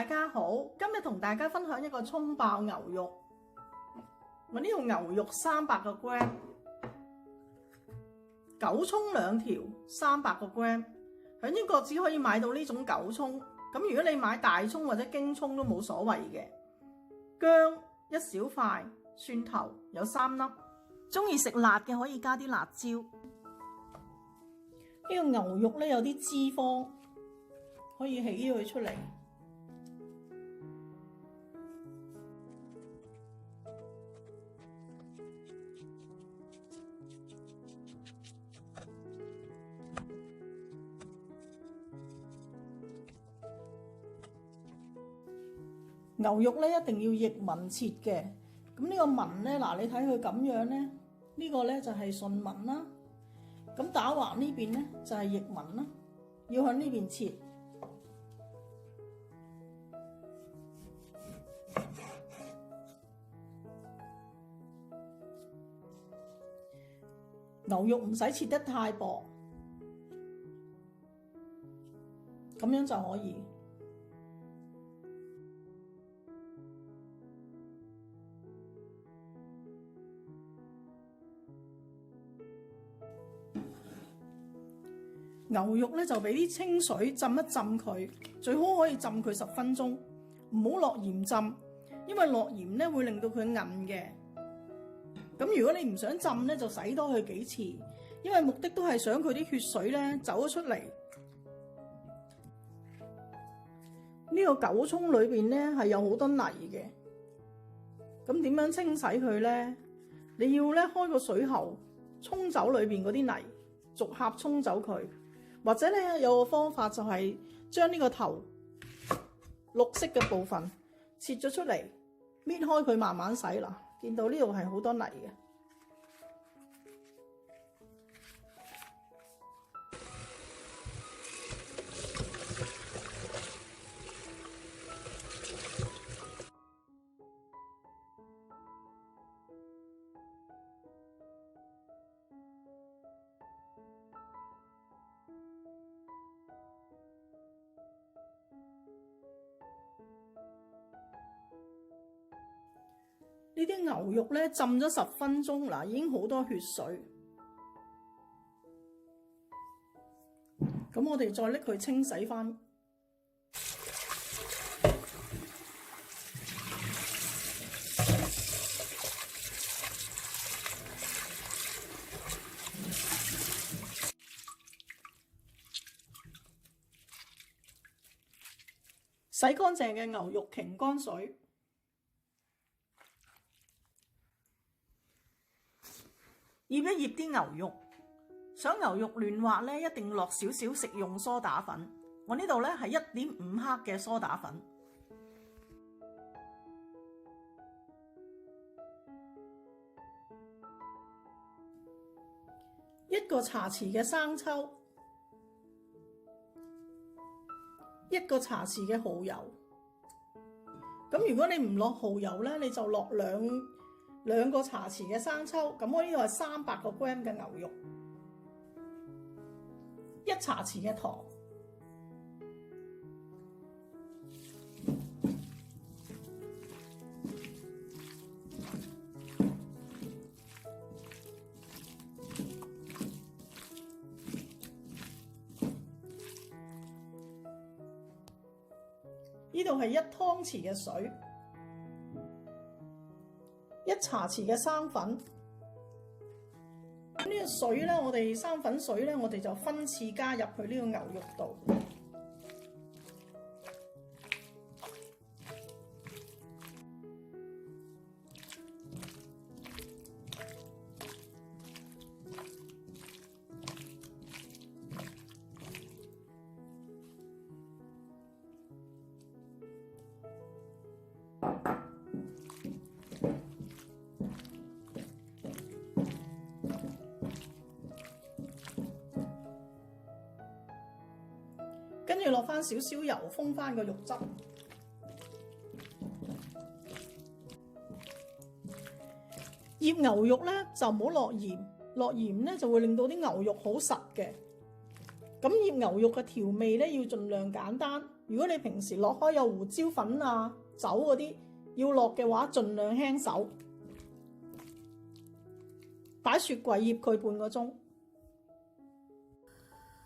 大家好，今日同大家分享一個蔥爆牛肉。我呢度牛肉300個 gram， 韭蔥2條300個 gram。喺英國只可以買到呢種韭蔥，咁如果你買大蔥或者京蔥都冇所謂嘅。薑1小塊，蒜頭有3粒。中意食辣嘅可以加啲辣椒。呢個牛肉咧有啲脂肪，可以起佢出嚟。牛肉咧一定要逆紋切嘅，咁呢個紋咧，嗱你睇佢咁樣咧，呢個咧就係順紋啦，咁打橫呢邊咧就係逆紋啦，要向呢邊切。牛肉唔使切得太薄，咁樣就可以。牛肉咧就俾啲清水浸一浸佢，最好可以浸佢10分鐘，唔好落鹽浸，因為落鹽咧會令到佢韌嘅。咁如果你唔想浸咧，就洗多佢幾次，因為目的都係想佢啲血水咧走咗出嚟。呢個韭蔥裏邊咧係有好多泥嘅，咁點樣清洗佢咧？你要咧開個水喉沖走裏邊嗰啲泥，逐盒沖走佢。或者咧有個方法就係將呢個頭綠色嘅部分切咗出嚟，搣開佢慢慢洗啦。見到呢度係好多泥嘅。呢啲牛肉咧浸咗10分鐘啦，已經好多血水。咁我哋再拎佢清洗翻。洗乾淨嘅牛肉擎乾水。醃一醃啲牛肉，想牛肉嫩滑咧，一定落少少食用梳打粉。我呢度咧係1.5克嘅梳打粉，1個茶匙嘅生抽，1個茶匙嘅蠔油。咁如果你唔落蠔油咧，你就落兩個茶匙嘅生抽。咁我呢度係300個 gram 嘅牛肉，1茶匙嘅糖，呢度係1湯匙嘅水。1茶匙嘅生粉，呢個水咧，我哋生粉水咧，我哋就分次加入去呢個牛肉度。跟住落翻少少油，封翻個肉汁。醃牛肉咧就唔好落鹽，落鹽咧就會令到啲牛肉好實嘅。咁醃牛肉嘅調味咧要盡量簡單，如果你平時落開有胡椒粉啊、酒嗰啲要落嘅話，盡量輕手。擺雪櫃醃佢半個鐘。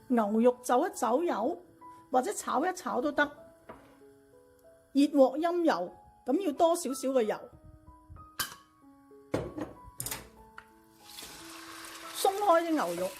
牛肉走一走油，或者炒一炒都得。熱鑊陰油，咁要多少少嘅油。鬆開啲牛肉。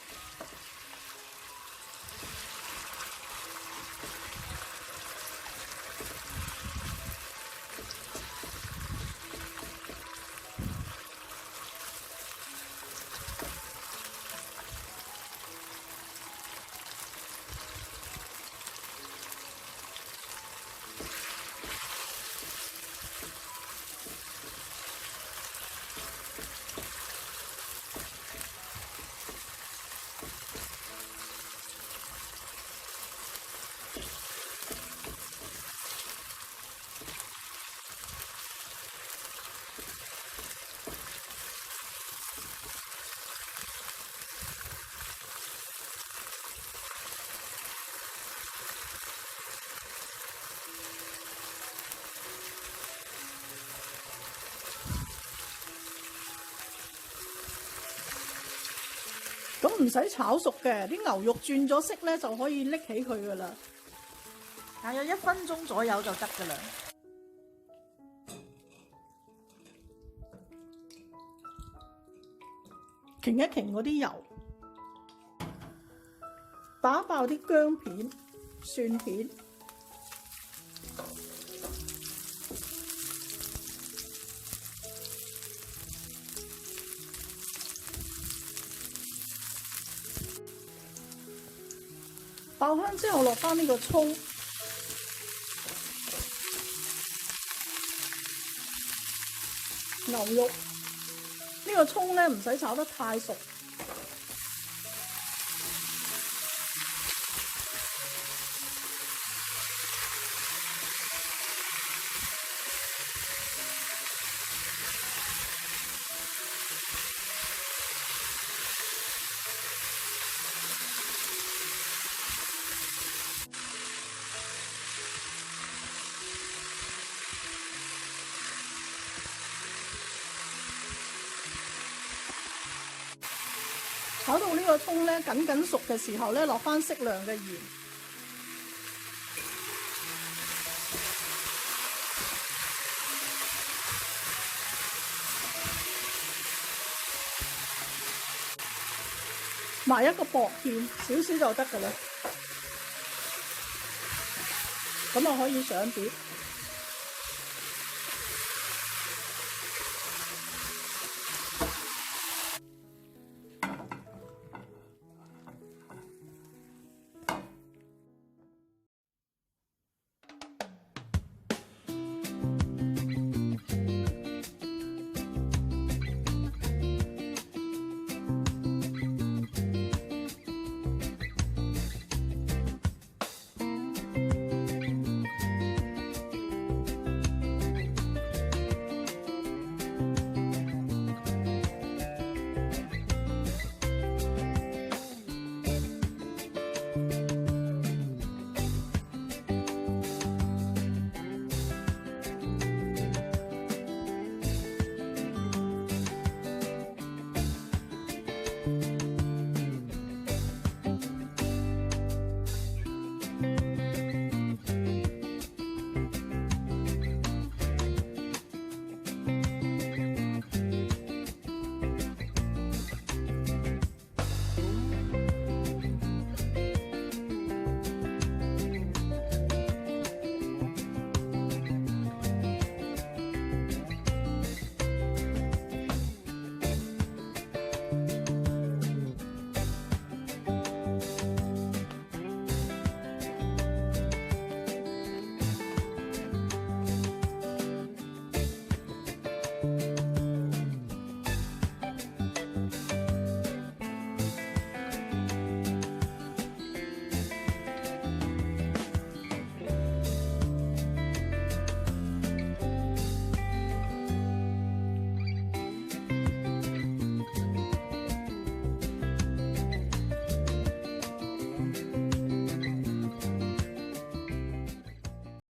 咁唔使炒熟嘅，啲牛肉轉咗色咧就可以拎起佢噶啦。大約1分鐘左右就得噶啦。擎一擎嗰啲油，打爆啲薑片、蒜片。爆香之後落返呢個葱、牛肉。呢個葱咧唔使炒得太熟。炒到呢個葱咧緊熟嘅時候咧，落返適量嘅鹽，埋一個薄芡，少少就得㗎啦。咁啊可以上碟。